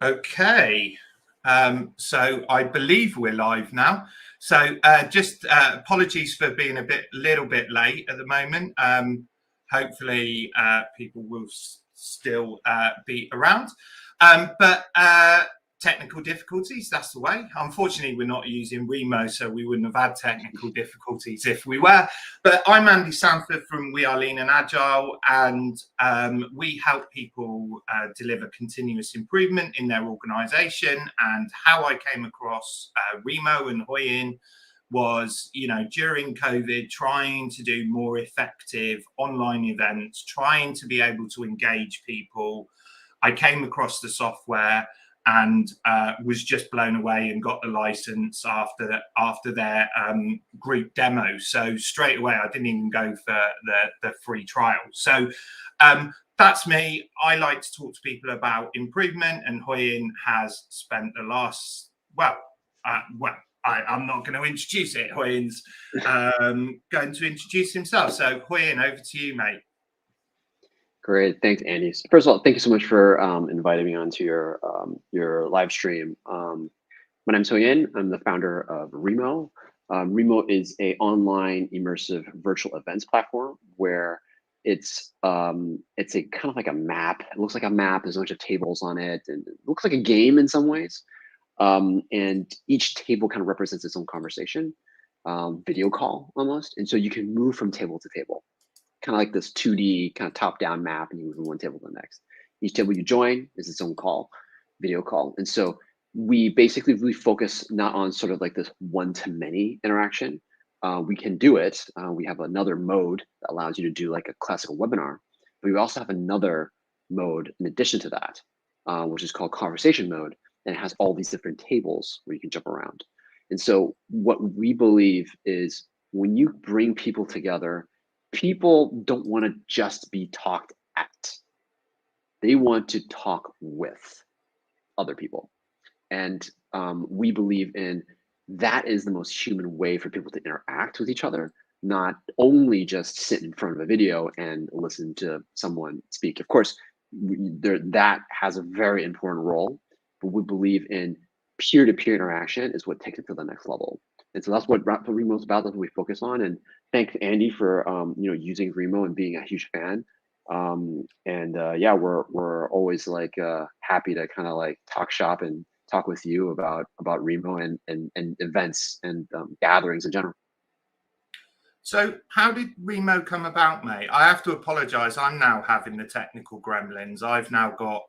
Okay, so I believe we're live now. So just apologies for being little bit late at the moment. Hopefully people will still be around. But technical difficulties, that's the way. Unfortunately, we're not using Remo, so we wouldn't have had technical difficulties if we were. But I'm Andy Sanford from We Are Lean and Agile, and we help people deliver continuous improvement in their organization. And how I came across Remo and Hoyin was, during COVID, trying to do more effective online events, trying to be able to engage people. I came across the software and was just blown away and got the license after their group demo. So straight away, I didn't even go for the free trial. So that's me. I like to talk to people about improvement, and Hoyin has spent the last, I'm not going to introduce it. Hoyin's going to introduce himself. So Hoyin, over to you, mate. Great, thanks, Andy. First of all, thank you so much for inviting me onto your live stream. My name's Hoyin. I'm the founder of Remo. Remo is a online immersive virtual events platform where it's a kind of like a map. It looks like a map. There's a bunch of tables on it, and it looks like a game in some ways. And each table kind of represents its own conversation, video call almost. And so you can move from table to table, kind of like this 2D kind of top-down map, and you move from one table to the next. Each table you join is its own call, video call. And so we basically really focus not on sort of like this one-to-many interaction. We can do it. We have another mode that allows you to do like a classical webinar, but we also have another mode in addition to that, which is called conversation mode, and it has all these different tables where you can jump around. And so what we believe is when you bring people together, people don't want to just be talked at. They want to talk with other people. And we believe in that is the most human way for people to interact with each other, not only just sit in front of a video and listen to someone speak. Of course, that has a very important role, but we believe in peer-to-peer interaction is what takes it to the next level. And so that's what Remo is about. That's what we focus on. And thanks, Andy, for using Remo and being a huge fan. Yeah, we're always like happy to kind of like talk shop and talk with you about Remo and events and gatherings in general. So how did Remo come about, mate? I have to apologize. I'm now having the technical gremlins. I've now got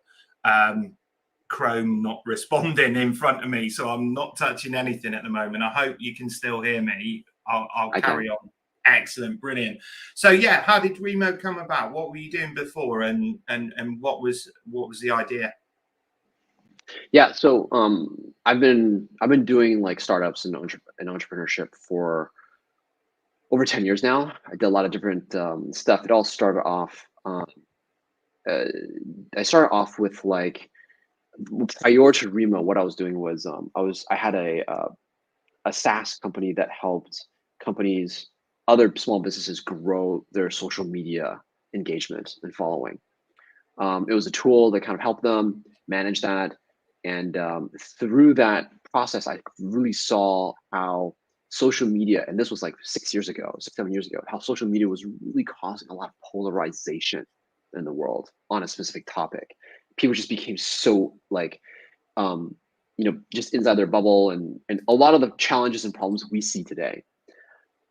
Chrome not responding in front of me, so I'm not touching anything at the moment. I hope you can still hear me. I'll carry on. Excellent, brilliant. So yeah, how did Remo come about? What were you doing before, and what was the idea? Yeah, so I've been doing like startups and entrepreneurship for over 10 years now. I did a lot of different stuff. It all started off. I started off with like prior to Remo. What I was doing was I had a SaaS company that helped companies, other small businesses, grow their social media engagement and following. It was a tool that kind of helped them manage that. And through that process, I really saw how social media, and this was like 6 years ago, 7 years ago, how social media was really causing a lot of polarization in the world on a specific topic. People just became so like, just inside their bubble, and a lot of the challenges and problems we see today.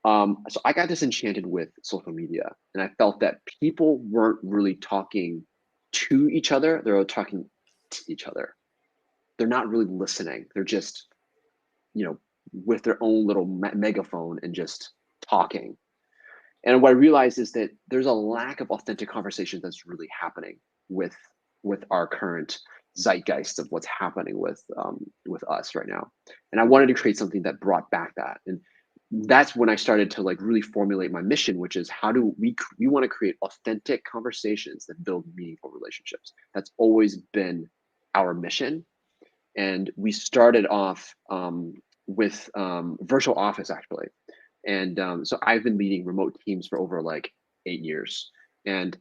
So I got disenchanted with social media, and I felt that people weren't really talking to each other. They were talking to each other. They're not really listening. They're just, with their own little megaphone and just talking. And what I realized is that there's a lack of authentic conversation that's really happening with our current zeitgeist of what's happening with us right now. And I wanted to create something that brought back that. And that's when I started to like really formulate my mission, which is how do we want to create authentic conversations that build meaningful relationships. That's always been our mission. And we started off with virtual office, actually. And so I've been leading remote teams for over like 8 years. And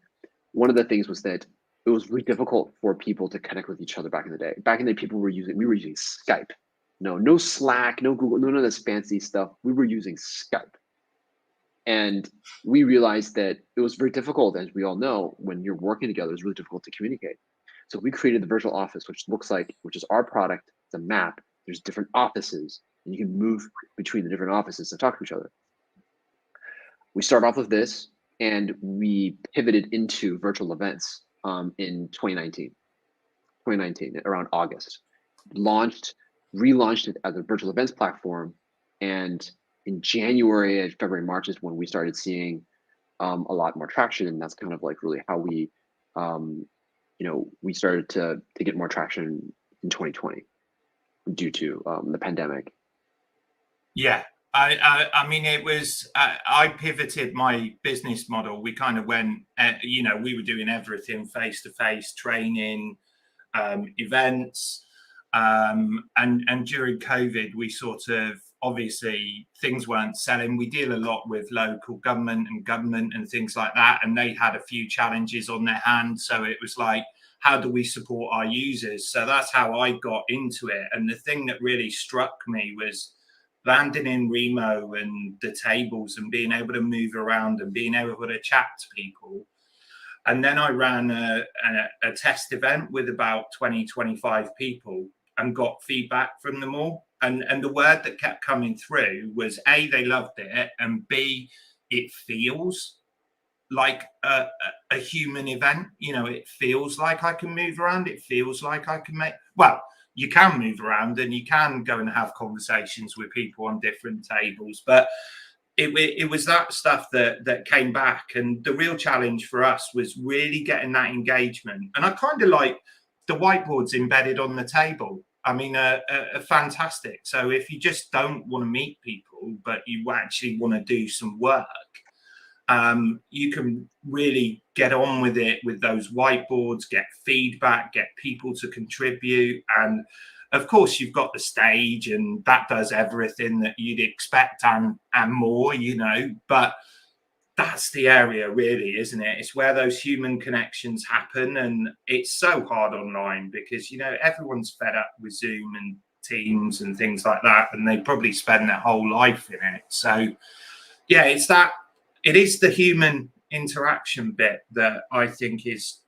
one of the things was that it was really difficult for people to connect with each other back in the day. Back in the day, we were using Skype. No Slack, no Google, none of this fancy stuff. We were using Skype. And we realized that it was very difficult, as we all know, when you're working together, it's really difficult to communicate. So we created the virtual office, which is our product, it's a map. There's different offices, and you can move between the different offices to talk to each other. We started off with this, and we pivoted into virtual events in 2019, around August. Relaunched it as a virtual events platform, and in January and February, March is when we started seeing a lot more traction, and that's kind of like really how we, we started to get more traction in 2020 due to the pandemic. Yeah, I mean, it was, I pivoted my business model. We kind of went, we were doing everything face-to-face training, events, and during COVID, we sort of, obviously things weren't selling. We deal a lot with local government and things like that, and they had a few challenges on their hands. So it was like, how do we support our users? So that's how I got into it. And the thing that really struck me was landing in Remo and the tables and being able to move around and being able to chat to people. And then I ran a test event with about 25 people and got feedback from them all. And the word that kept coming through was A, they loved it, and B, it feels like a human event. It feels like I can move around. It feels like I can you can move around and you can go and have conversations with people on different tables, but it was that stuff that came back. And the real challenge for us was really getting that engagement. And I kind of like the whiteboards embedded on the table. I mean, fantastic. So if you just don't want to meet people, but you actually want to do some work, you can really get on with it with those whiteboards, get feedback, get people to contribute. And of course, you've got the stage, and that does everything that you'd expect and more, but that's the area really, isn't it? It's where those human connections happen. And it's so hard online because, everyone's fed up with Zoom and Teams and things like that, and they probably spend their whole life in it. So yeah, it is the human interaction bit that I think is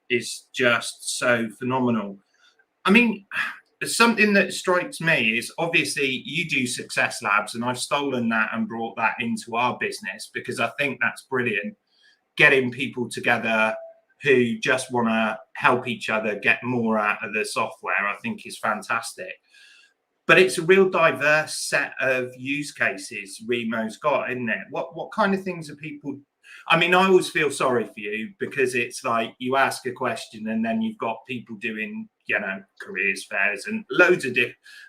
just so phenomenal. I mean, something that strikes me is, obviously you do success labs, and I've stolen that and brought that into our business because I think that's brilliant. Getting people together who just want to help each other get more out of the software, I think is fantastic. But it's a real diverse set of use cases Remo's got, isn't it? What kind of things are people? I mean, I always feel sorry for you because it's like you ask a question and then you've got people doing, careers fairs and loads of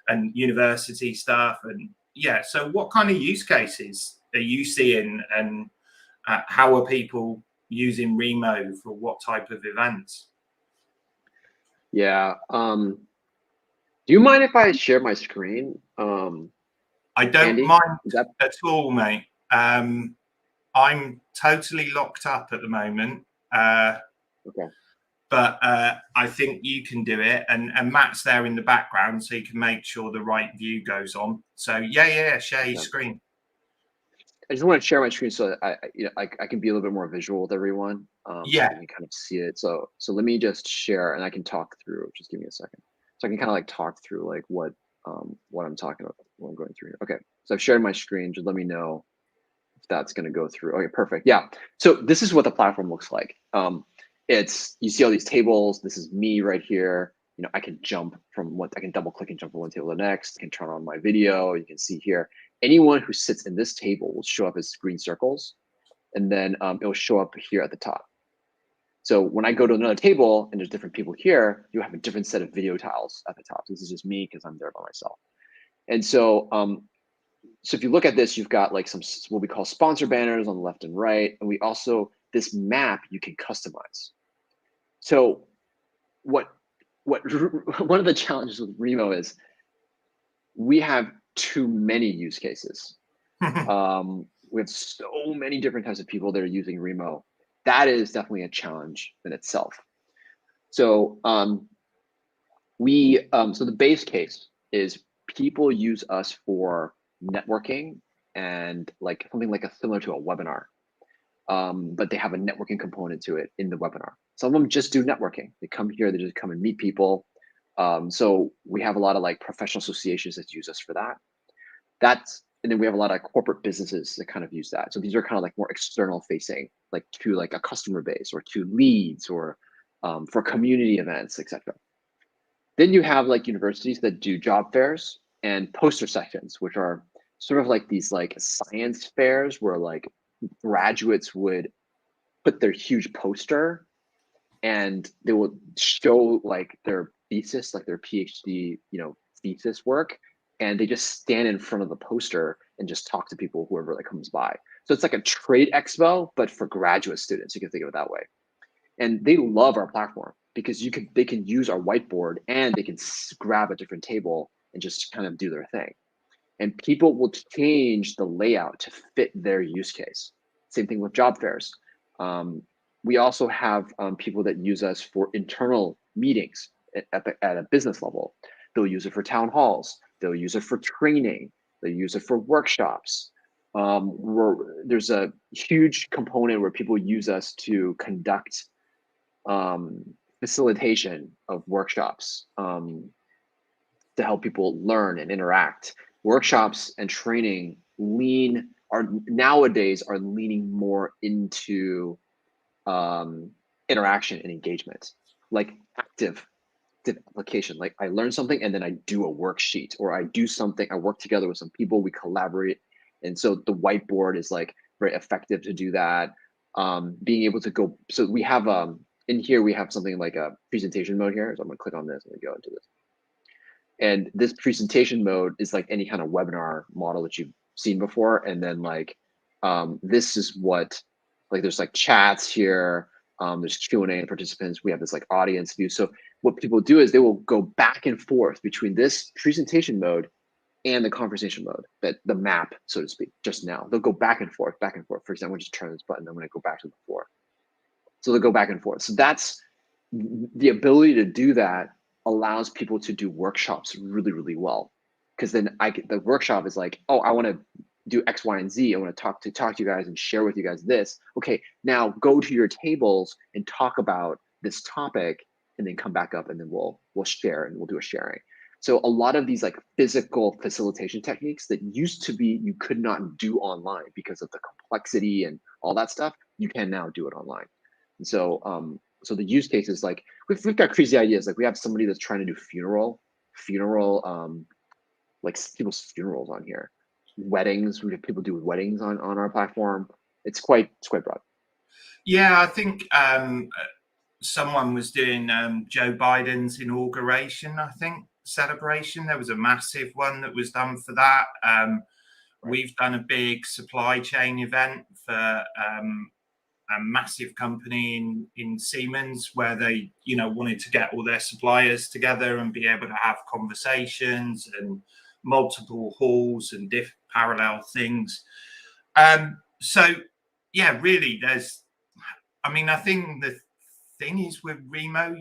and university stuff. And yeah, so what kind of use cases are you seeing, and how are people using Remo for what type of events? Yeah. Do you mind if I share my screen? I don't Andy, mind at all, mate. I'm totally locked up at the moment. Okay. But I think you can do it. And Matt's there in the background, so you can make sure the right view goes on. So yeah, share your screen. I just want to share my screen so that I can be a little bit more visual with everyone. Yeah. So you can kind of see it. So let me just share, and I can talk through. Just give me a second. So I can kind of like talk through like what I'm talking about, what I'm going through here. Okay. So I've shared my screen. Just let me know if that's going to go through. Okay, perfect. Yeah. So this is what the platform looks like. You see all these tables. This is me right here. I can I can double click and jump from one table to the next. I can turn on my video. You can see here, anyone who sits in this table will show up as green circles, and then it will show up here at the top. So when I go to another table and there's different people here, you have a different set of video tiles at the top. So this is just me because I'm there by myself. And so, so if you look at this, you've got like some what we call sponsor banners on the left and right. And we also, this map you can customize. So what one of the challenges with Remo is we have too many use cases. We have so many different types of people that are using Remo. That is definitely a challenge in itself. So so the base case is people use us for networking and like something like a similar to a webinar. But they have a networking component to it in the webinar. Some of them just do networking. They come here, they just come and meet people. So we have a lot of like professional associations that use us for that. And then we have a lot of corporate businesses that kind of use that. So these are kind of like more external facing, like to like a customer base or to leads or for community events, etc. Then you have like universities that do job fairs and poster sessions, which are sort of like these like science fairs where like graduates would put their huge poster and they will show like their thesis, like their PhD, thesis work, and they just stand in front of the poster and just talk to people, whoever that comes by. So it's like a trade expo, but for graduate students. You can think of it that way. And they love our platform because they can use our whiteboard and they can grab a different table and just kind of do their thing. And people will change the layout to fit their use case. Same thing with job fairs. We also have people that use us for internal meetings at a business level. They'll use it for town halls. They'll use it for training. They use it for workshops. There's a huge component where people use us to conduct facilitation of workshops to help people learn and interact. Workshops and training nowadays are leaning more into interaction and engagement, like active application. Like I learn something and then I do a worksheet, or I do something, I work together with some people, we collaborate. And so the whiteboard is like very effective to do that. Being able to go, so we have in here, we have something like a presentation mode here. So I'm gonna click on this and go into this. And this presentation mode is like any kind of webinar model that you've seen before. And then like, this is what, like there's like chats here, there's Q&A and participants. We have this like audience view. So what people do is they will go back and forth between this presentation mode and the conversation mode, that the map, so to speak, just now. They'll go back and forth, back and forth. For example, just turn this button, I'm gonna go back to the floor. So they'll go back and forth. So that's the ability to do that allows people to do workshops really, really well. Because then the workshop is like, oh, I want to do X, Y, and Z. I want to talk to you guys and share with you guys this. Okay, now go to your tables and talk about this topic, and then come back up, and then we'll share and we'll do a sharing. So a lot of these like physical facilitation techniques that used to be you could not do online because of the complexity and all that stuff, you can now do it online. And so so the use cases, like we've got crazy ideas. Like we have somebody that's trying to do funeral, like people's funerals on here. Weddings, we have people do weddings on our platform. It's quite broad. Yeah, I think someone was doing Joe Biden's inauguration, I think, celebration. There was a massive one that was done for that. We've done a big supply chain event for a massive company in Siemens, where they, wanted to get all their suppliers together and be able to have conversations and multiple halls and parallel things. So yeah, really, I think the thing is with Remo,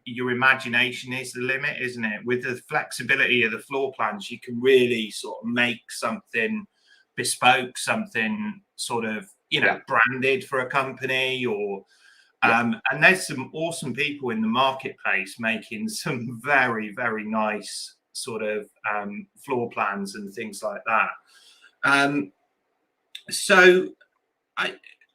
your imagination is the limit, isn't it? With the flexibility of the floor plans, you can really sort of make something bespoke, something sort of branded for a company, or and there's some awesome people in the marketplace making some very, very nice sort of floor plans and things like that. So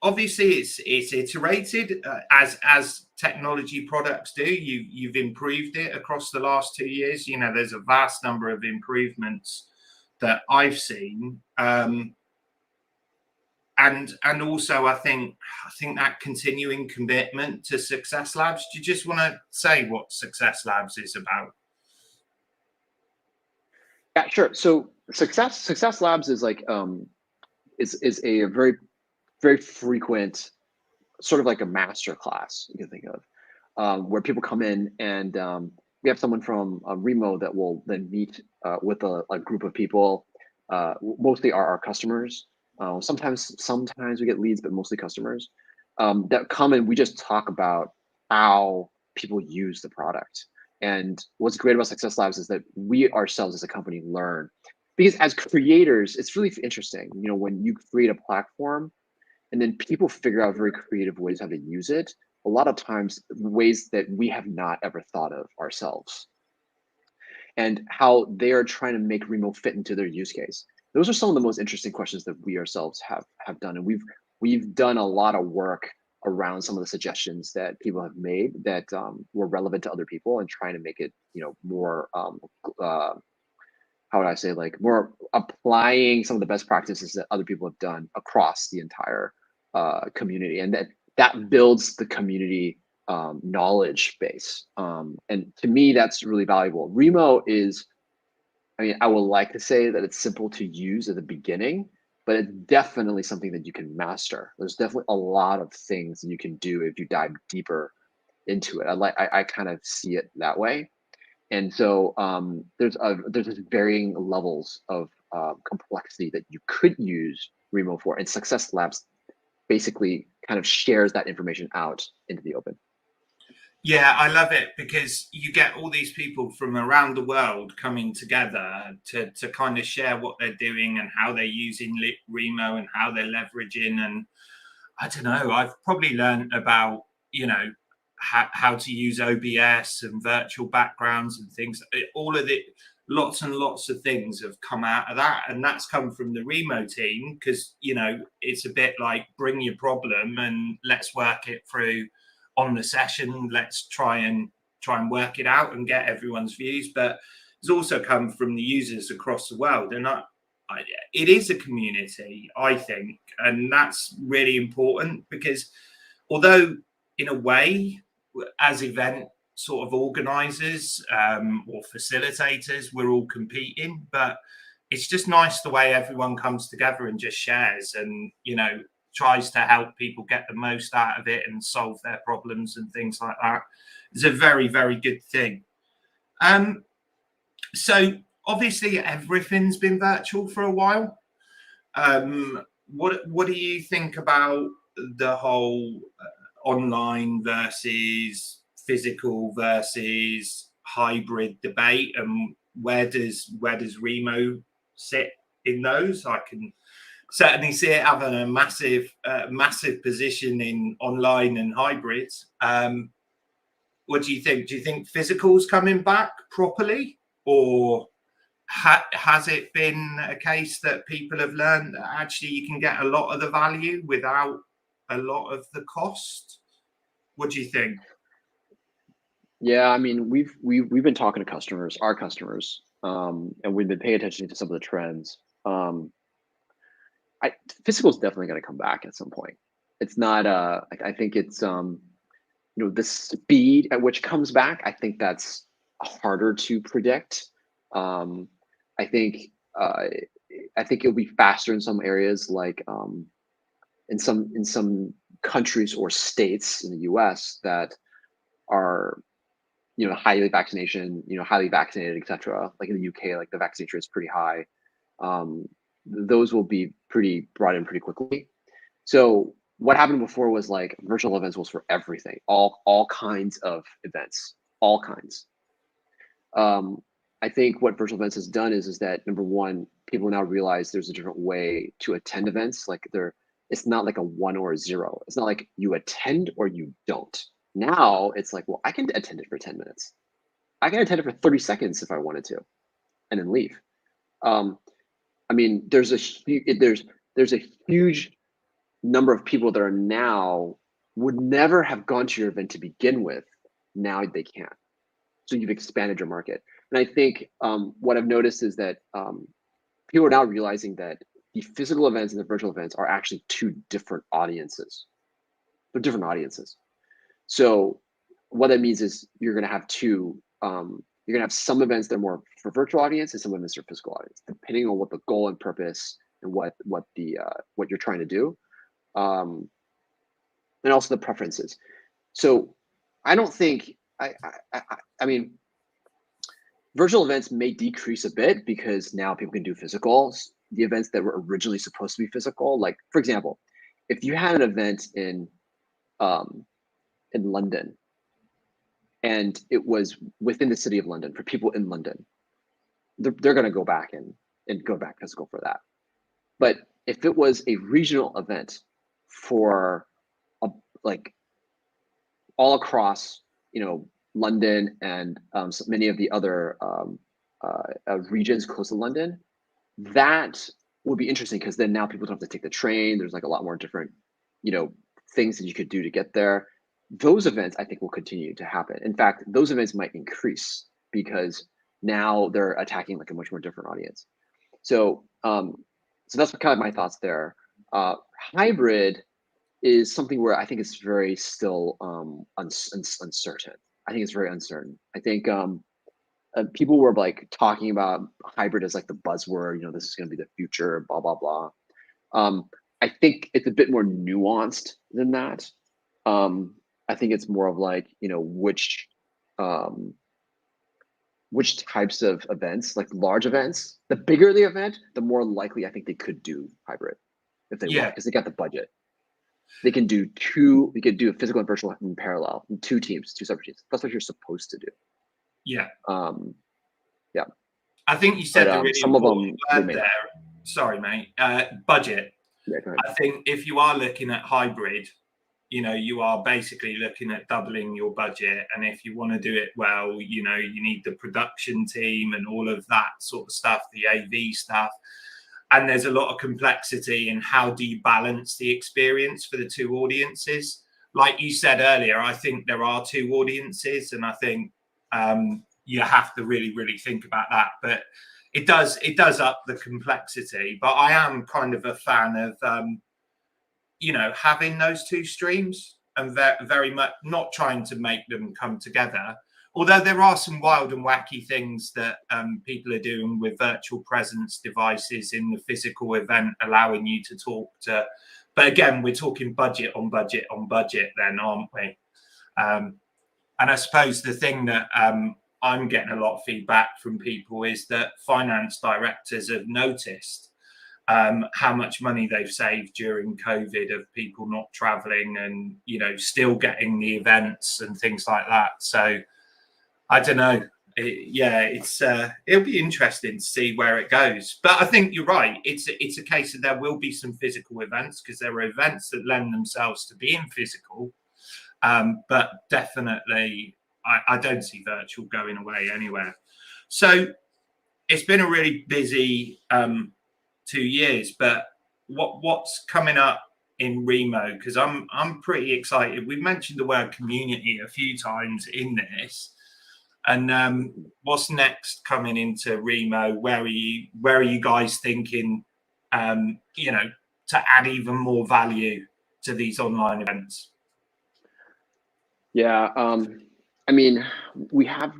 obviously it's iterated as technology products do. You've improved it across the last 2 years. There's a vast number of improvements that I've seen. And also I think that continuing commitment to Success Labs. Do you just want to say what Success Labs is about? Yeah, sure. So Success Labs is like is a very, very frequent sort of like a master class you can think of, where people come in and we have someone from Remo that will then meet with a group of people, mostly are our customers. Sometimes we get leads, but mostly customers that come and we just talk about how people use the product. And what's great about Success Labs is that we ourselves as a company learn, because as creators, it's really interesting. You know, when you create a platform and then people figure out very creative ways how to use it, a lot of times ways that we have not ever thought of ourselves, and how they are trying to make Remo fit into their use case. Those are some of the most interesting questions that we ourselves have done. And we've done a lot of work around some of the suggestions that people have made that were relevant to other people, and trying to make it, you know, more how would I say, like more applying some of the best practices that other people have done across the entire community, and that builds the community knowledge base. And to me, that's really valuable. Remo is, I mean, I would like to say that it's simple to use at the beginning, but it's definitely something that you can master. There's definitely a lot of things that you can do if you dive deeper into it. I kind of see it that way. And so there's just varying levels of complexity that you could use Remo for, and Success Labs basically kind of shares that information out into the open. Yeah, I love it, because you get all these people from around the world coming together to kind of share what they're doing and how they're using Remo and how they're leveraging. And I don't know, I've probably learned about, you know, how to use OBS and virtual backgrounds and things. All of it, lots and lots of things have come out of that. And that's come from the Remo team, because, you know, it's a bit like bring your problem and let's work it through on the session. Let's try and work it out and get everyone's views. But it's also come from the users across the world. And it is a community, I think, and that's really important, because although in a way, as event sort of organizers or facilitators, we're all competing, but it's just nice the way everyone comes together and just shares and, you know, tries to help people get the most out of it and solve their problems and things like that. It's a very, very good thing. So obviously everything's been virtual for a while. What do you think about the whole online versus physical versus hybrid debate, and where does Remo sit in those? I can certainly see it having a massive position in online and hybrids. What do you think? Do you think physical's coming back properly, or has it been a case that people have learned that actually you can get a lot of the value without a lot of the cost? What do you think? Yeah, I mean, we've been talking to customers, our customers, and we've been paying attention to some of the trends. Physical is definitely going to come back at some point. It's not. I think it's you know, the speed at which comes back. I think that's harder to predict. I think it'll be faster in some areas, like in some countries or states in the U.S. that are, you know, highly vaccinated, etc. Like in the UK, like the vaccination rate is pretty high. Those will be brought in pretty quickly. So what happened before was like virtual events was for everything, all kinds of events, all kinds. I think what virtual events has done is that, number one, people now realize there's a different way to attend events. Like it's not like a 1 or a 0. It's not like you attend or you don't. Now it's like, well, I can attend it for 10 minutes. I can attend it for 30 seconds if I wanted to, and then leave. I mean, there's a huge number of people that are now would never have gone to your event to begin with. Now they can. So you've expanded your market. And I think what I've noticed is that people are now realizing that the physical events and the virtual events are actually two different audiences. They're different audiences. So what that means is you're going to have you're going to have some events that are more for virtual audience and some events are physical audience, depending on what the goal and purpose and what you're trying to do, and also the preferences. So I don't think I mean, virtual events may decrease a bit because now people can do physicals. The events that were originally supposed to be physical, like for example, if you had an event in London, and it was within the city of London for people in London, they're going to go back and go back physical for that. But if it was a regional event for like all across, London and so many of the other regions close to London, that would be interesting because then now people don't have to take the train. There's like a lot more different, things that you could do to get there. Those events I think will continue to happen. In fact, those events might increase because now they're attacking like a much more different audience. So, so that's kind of my thoughts there. Hybrid is something where I think it's very still uncertain. I think it's very uncertain. I think people were like talking about hybrid as like the buzzword. This is going to be the future. Blah blah blah. I think it's a bit more nuanced than that. I think it's more of like which types of events, like large events. The bigger the event, the more likely I think they could do hybrid if they want, because they got the budget. They can do two. We could do a physical and virtual in parallel, in two teams, two separate teams. That's what you're supposed to do. Yeah. Yeah. I think you said the really some of them word there. Sorry, mate. Budget. Yeah, go ahead. I think if you are looking at hybrid, you are basically looking at doubling your budget. And if you want to do it well, you need the production team and all of that sort of stuff, the AV stuff. And there's a lot of complexity in how do you balance the experience for the two audiences. Like you said earlier, I think there are two audiences, and I think you have to really, really think about that. But it does up the complexity. But I am kind of a fan of having those two streams and very much not trying to make them come together. Although there are some wild and wacky things that people are doing with virtual presence devices in the physical event, allowing you to talk to. But again, we're talking budget on budget on budget then, aren't we? And I suppose the thing that I'm getting a lot of feedback from people is that finance directors have noticed how much money they've saved during COVID of people not traveling and, still getting the events and things like that. So I don't know. It'll be interesting to see where it goes. But I think you're right. It's a case of there will be some physical events because there are events that lend themselves to being physical. But definitely, I don't see virtual going away anywhere. So it's been a really busy 2 years. But what's coming up in Remo? Because I'm pretty excited. We've mentioned the word community a few times in this. And what's next coming into Remo? Where are you guys thinking, to add even more value to these online events? Yeah, I mean, we have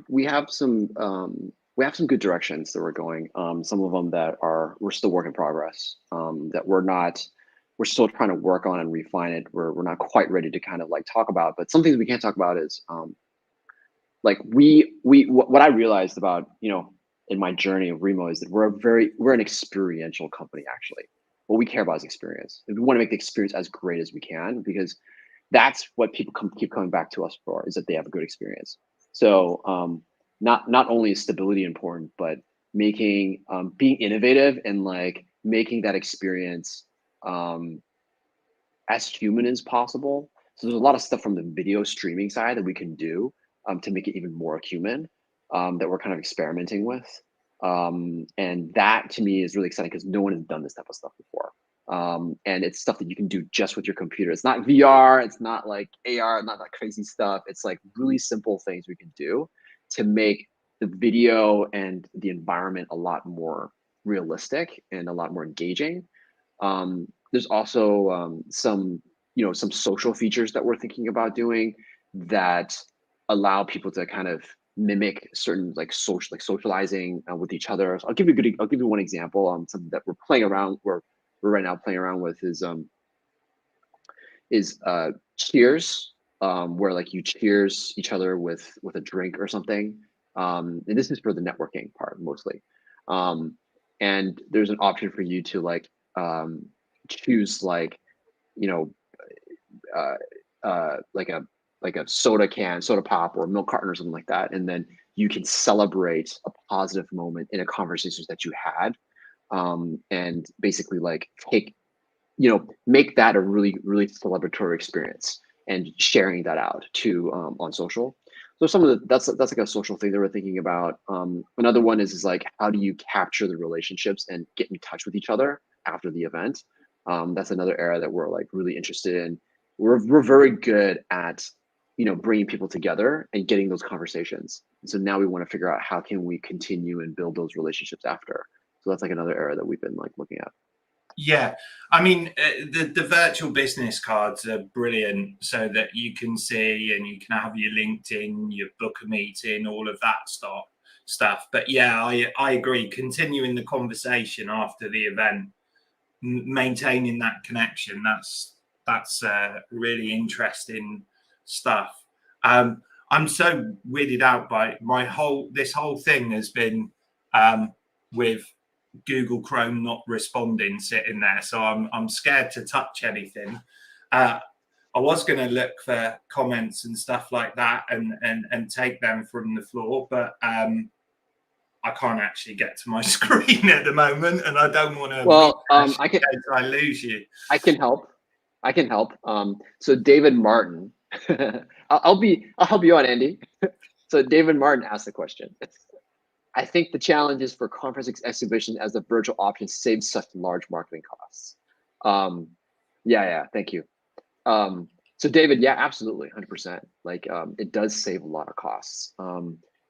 some good directions that we're going. Some of them that we're still work in progress. That we're still trying to work on and refine it. We're not quite ready to kind of like talk about. But some things we can't talk about is like what I realized about in my journey of Remo is that we're an experiential company. Actually, what we care about is experience. And we want to make the experience as great as we can, because that's what people keep coming back to us for, is that they have a good experience. So not only is stability important, but being innovative and like making that experience as human as possible. So there's a lot of stuff from the video streaming side that we can do to make it even more human, that we're kind of experimenting with. And that to me is really exciting because no one has done this type of stuff before. And it's stuff that you can do just with your computer. It's not VR, it's not like AR, not that crazy stuff. It's like really simple things we can do to make the video and the environment a lot more realistic and a lot more engaging. There's also some social features that we're thinking about doing that allow people to kind of mimic certain socializing with each other. So I'll give you one example. Something that we're playing around. We're right now playing around with is cheers, where like you cheers each other with a drink or something. And this is for the networking part mostly. And there's an option for you to like choose like like a soda can, soda pop, or a milk carton or something like that, and then you can celebrate a positive moment in a conversation that you had, and basically like take, make that a really, really celebratory experience and sharing that out to on social. So some of that's like a social thing that we're thinking about. Another one is like, how do you capture the relationships and get in touch with each other after the event? That's another area that we're like really interested in. We're very good at bringing people together and getting those conversations. And so now we want to figure out how can we continue and build those relationships after. So that's like another area that we've been like looking at. Yeah, I mean, the virtual business cards are brilliant, so that you can see and you can have your LinkedIn, your book a meeting, all of that stuff. But yeah, I agree. Continuing the conversation after the event, maintaining that connection, that's really interesting stuff. I'm so weirded out by this whole thing has been with Google Chrome not responding sitting there, so I'm scared to touch anything. I was going to look for comments and stuff like that and take them from the floor, but I can't actually get to my screen at the moment, and I don't want to. Well, I lose you. I can help. So David Martin, I'll help you out, Andy. So David Martin asked the question. I think the challenge is for conference exhibition as the virtual option saves such large marketing costs. Yeah, thank you. So David, yeah, absolutely, 100%. Like, it does save a lot of costs.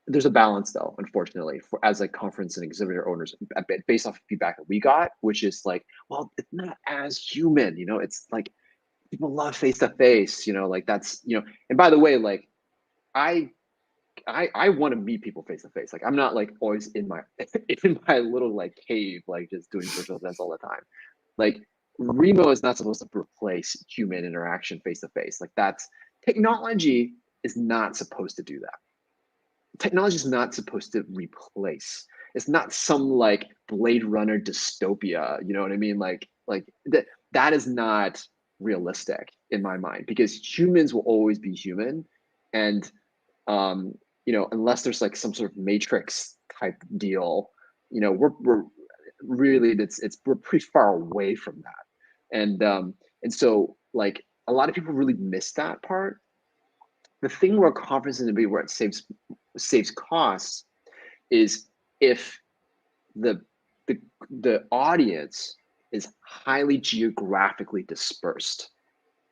There's a balance though, unfortunately, as a conference and exhibitor owners, based off of feedback that we got, which is like, well, it's not as human, it's like people love face-to-face, like that's, and by the way, like I want to meet people face to face. Like I'm not like always in my little like cave, like just doing virtual events all the time. Like Remo is not supposed to replace human interaction face to face. Like technology is not supposed to do that. Technology is not supposed to replace. It's not some like Blade Runner dystopia. You know what I mean? Like that is not realistic in my mind, because humans will always be human, and unless there's like some sort of Matrix type deal, we're really we're pretty far away from that, and so like a lot of people really miss that part. The thing where conferences and where it saves costs is if the audience is highly geographically dispersed.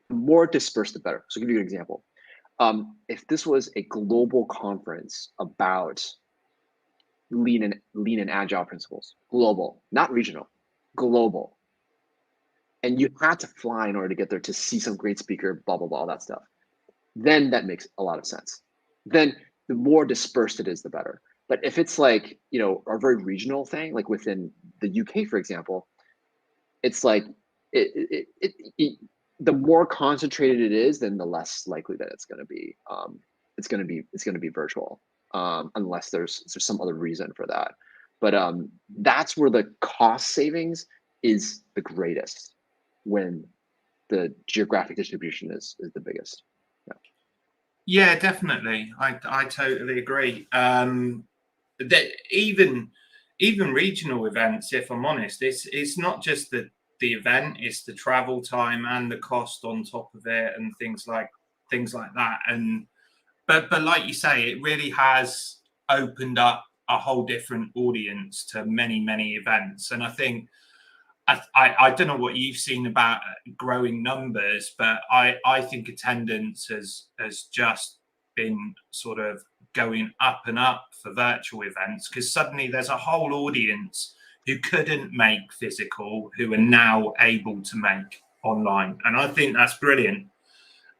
The more dispersed, the better. So I'll give you an example. If this was a global conference about lean and agile principles, global, not regional, global, and you had to fly in order to get there to see some great speaker, blah, blah, blah, all that stuff, then that makes a lot of sense. Then the more dispersed it is, the better. But if it's like, a very regional thing, like within the UK, for example, it's like the more concentrated it is, then the less likely that it's going to be. It's going to be virtual, unless there's some other reason for that. But that's where the cost savings is the greatest, when the geographic distribution is the biggest. Yeah, definitely. I totally agree. That even regional events, if I'm honest, it's not just the event, it's the travel time and the cost on top of it and things like that. And but like you say, it really has opened up a whole different audience to many events. And I think I don't know what you've seen about growing numbers, but I think attendance has just been sort of going up and up for virtual events, because suddenly there's a whole audience who couldn't make physical who are now able to make online. And I think that's brilliant.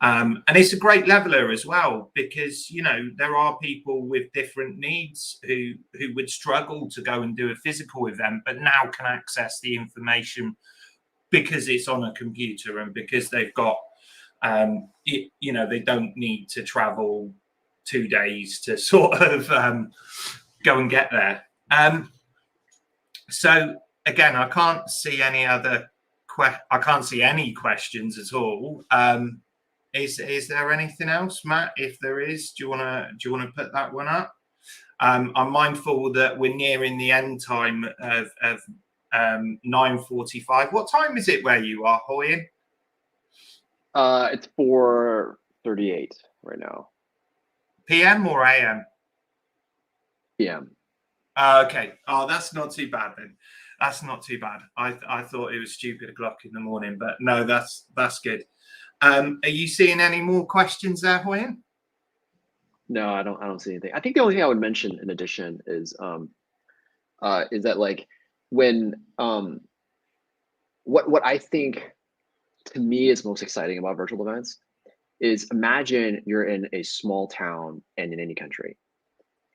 And it's a great leveler as well, because there are people with different needs who would struggle to go and do a physical event, but now can access the information because it's on a computer and because they've got they don't need to travel 2 days to sort of go and get there. So again, I can't see any other I can't see any questions at all. Is there anything else, Matt? If there is, do you wanna put that one up? I'm mindful that we're nearing the end time of 9:45. What time is it where you are, Hoyin? It's 4:38 right now. PM or AM? PM. Okay. Oh, that's not too bad then. That's not too bad. I thought it was stupid o'clock in the morning, but no, that's good. Are you seeing any more questions there, Hoyin? No, I don't see anything. I think the only thing I would mention in addition is that like when what I think to me is most exciting about virtual events is imagine you're in a small town and in any country,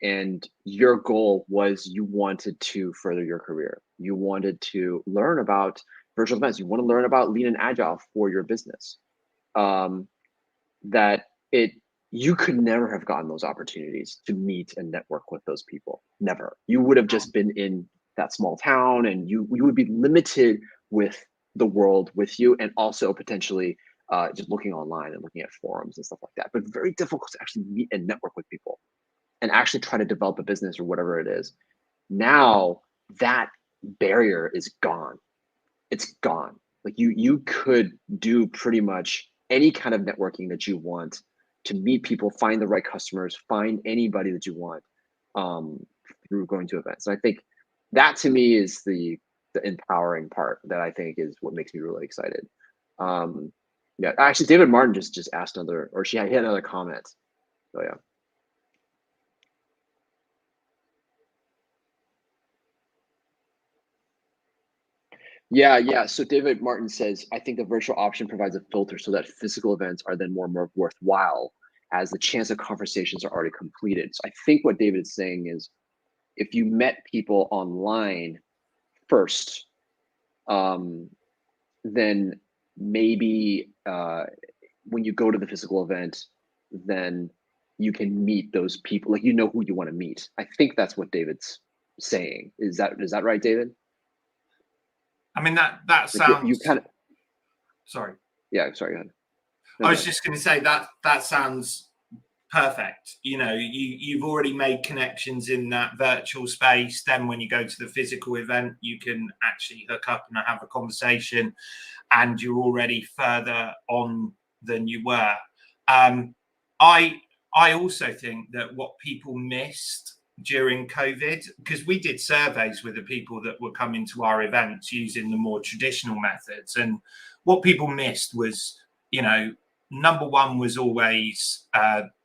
and your goal was you wanted to further your career. You wanted to learn about virtual events. You want to learn about lean and agile for your business. That it you could never have gotten those opportunities to meet and network with those people. Never. You would have just been in that small town, and you would be limited with the world with you, and also potentially just looking online and looking at forums and stuff like that. But very difficult to actually meet and network with people and actually try to develop a business or whatever it is. Now that barrier is gone. It's gone. Like you could do pretty much any kind of networking that you want to meet people, find the right customers, find anybody that you want through going to events. And I think that to me is the empowering part that I think is what makes me really excited. Yeah, actually, David Martin just asked another, or he had another comment. So yeah. Yeah. So David Martin says, I think the virtual option provides a filter so that physical events are then more worthwhile as the chance of conversations are already completed. So I think what David is saying is if you met people online first, then maybe when you go to the physical event, then you can meet those people, like you know who you want to meet. I think that's what David's saying. Is that right, David? I mean, that Like sounds. you kind of. Sorry. Yeah, sorry. Go ahead. No, I was just going to say that sounds perfect. You know, you've already made connections in that virtual space. Then when you go to the physical event, you can actually hook up and have a conversation, and you're already further on than you were. I also think that what people missed during COVID, because we did surveys with the people that were coming to our events using the more traditional methods, and what people missed was, you know, number one was always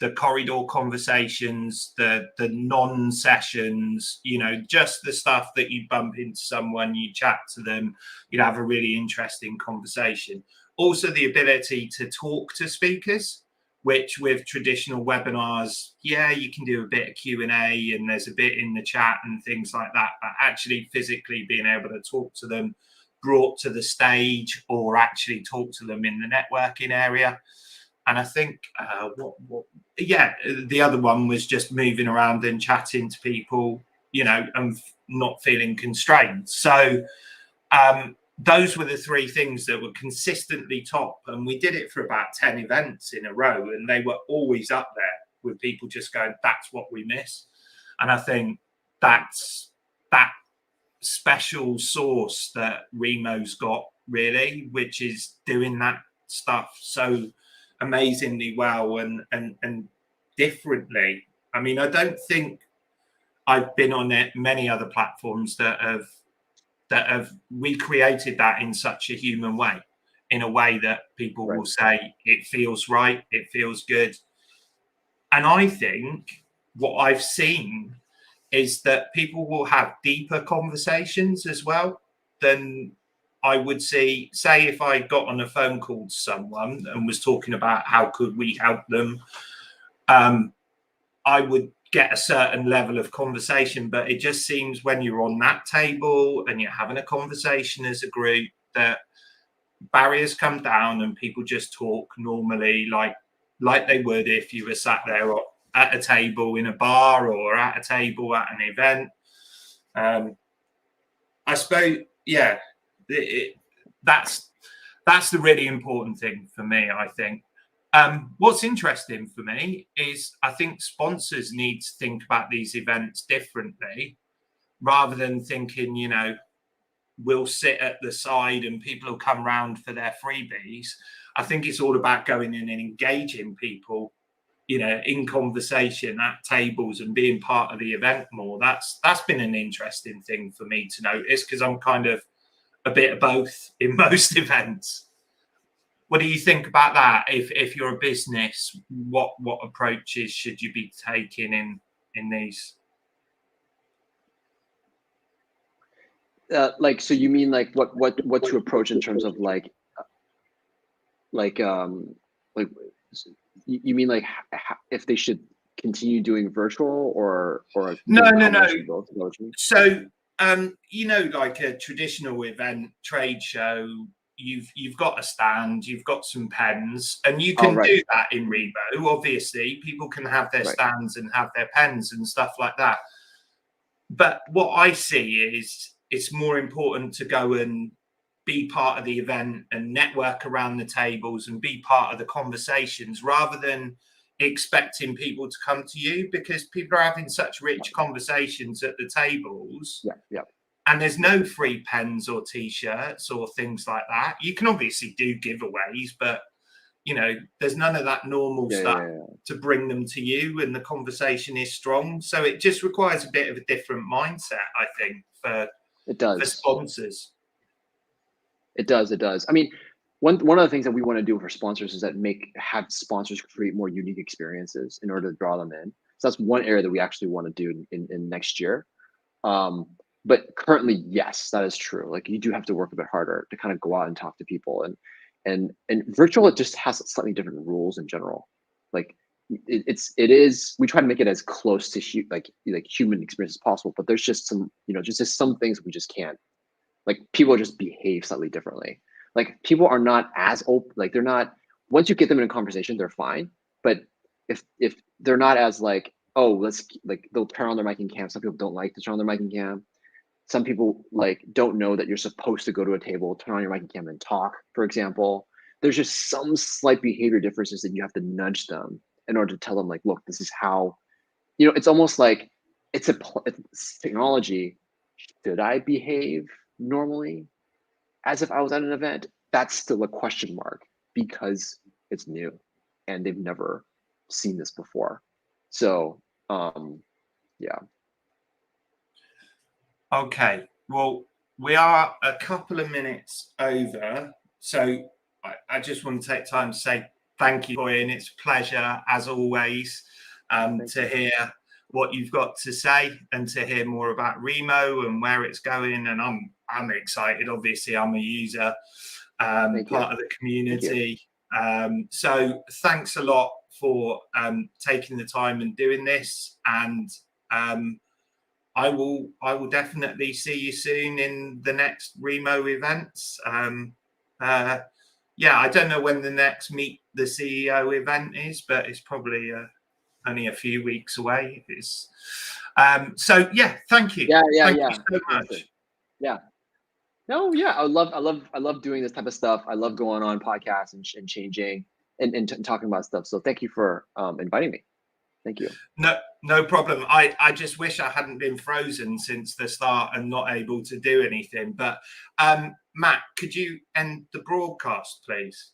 the corridor conversations, the non-sessions, you know, just the stuff that you bump into someone, you chat to them, you'd have a really interesting conversation. Also the ability to talk to speakers, which with traditional webinars, yeah, you can do a bit of Q&A and there's a bit in the chat and things like that, but actually physically being able to talk to them, brought to the stage, or actually talk to them in the networking area. And I think the other one was just moving around and chatting to people, you know, and not feeling constrained. So those were the three things that were consistently top, and we did it for about 10 events in a row, and they were always up there with people just going, that's what we miss. And I think that's that special sauce that Remo's got, really, which is doing that stuff so amazingly well and differently. I mean, I don't think I've been on many other platforms that have recreated that in such a human way, in a way that people will say it feels right, it feels good. And I think what I've seen is that people will have deeper conversations as well than I would see. Say if I got on a phone call to someone and was talking about how could we help them, I would get a certain level of conversation, but it just seems when you're on that table and you're having a conversation as a group, that barriers come down and people just talk normally, like they would if you were sat there at a table in a bar or at a table at an event. I suppose, yeah, that's the really important thing for me, I think. What's interesting for me is I think sponsors need to think about these events differently rather than thinking, we'll sit at the side and people will come round for their freebies. I think it's all about going in and engaging people, in conversation at tables and being part of the event more. That's been an interesting thing for me to notice because I'm kind of a bit of both in most events. What do you think about that? If you're a business, what approaches should you be taking in these? So you mean like what to approach in terms of like you mean like if they should continue doing virtual or No. both? So like a traditional event, trade show, you've got a stand, you've got some pens, and you can do that in Remo. Obviously, people can have their stands and have their pens and stuff like that. But what I see is it's more important to go and be part of the event and network around the tables and be part of the conversations rather than expecting people to come to you, because people are having such rich conversations at the tables. And there's no free pens or t-shirts or things like that. You can obviously do giveaways, but there's none of that normal stuff to bring them to you, and the conversation is strong. So it just requires a bit of a different mindset, I think, for sponsors. It does. I mean, one of the things that we want to do for sponsors is that have sponsors create more unique experiences in order to draw them in. So that's one area that we actually want to do in next year. But currently, yes, that is true. Like you do have to work a bit harder to kind of go out and talk to people, and virtual, it just has slightly different rules in general. Like we try to make it as close to like human experience as possible, but there's just some just some things we just can't. Like people just behave slightly differently. Like people are not as open. Like they're not. Once you get them in a conversation, they're fine. But if they're not as like, oh, let's like, they'll turn on their mic and cam. Some people don't like to turn on their mic and cam. Some people like don't know that you're supposed to go to a table, turn on your mic and cam and talk, for example. There's just some slight behavior differences that you have to nudge them in order to tell them like, look, this is how, it's almost like it's technology. Should I behave normally as if I was at an event? That's still a question mark because it's new and they've never seen this before. So, yeah. Okay, well, we are a couple of minutes over, so I just want to take time to say thank you, Hoyin. It's a pleasure, as always, to hear what you've got to say and to hear more about Remo and where it's going. And I'm excited. Obviously, I'm a user, part of the community. So thanks a lot for taking the time and doing this. And I will definitely see you soon in the next Remo events. I don't know when the next Meet the CEO event is, but it's probably only a few weeks away. It's so yeah. Thank you. Thank you so much. Yeah. No, yeah. I love doing this type of stuff. I love going on podcasts and changing and talking about stuff. So thank you for inviting me. Thank you. No problem. I just wish I hadn't been frozen since the start and not able to do anything. But Matt, could you end the broadcast, please?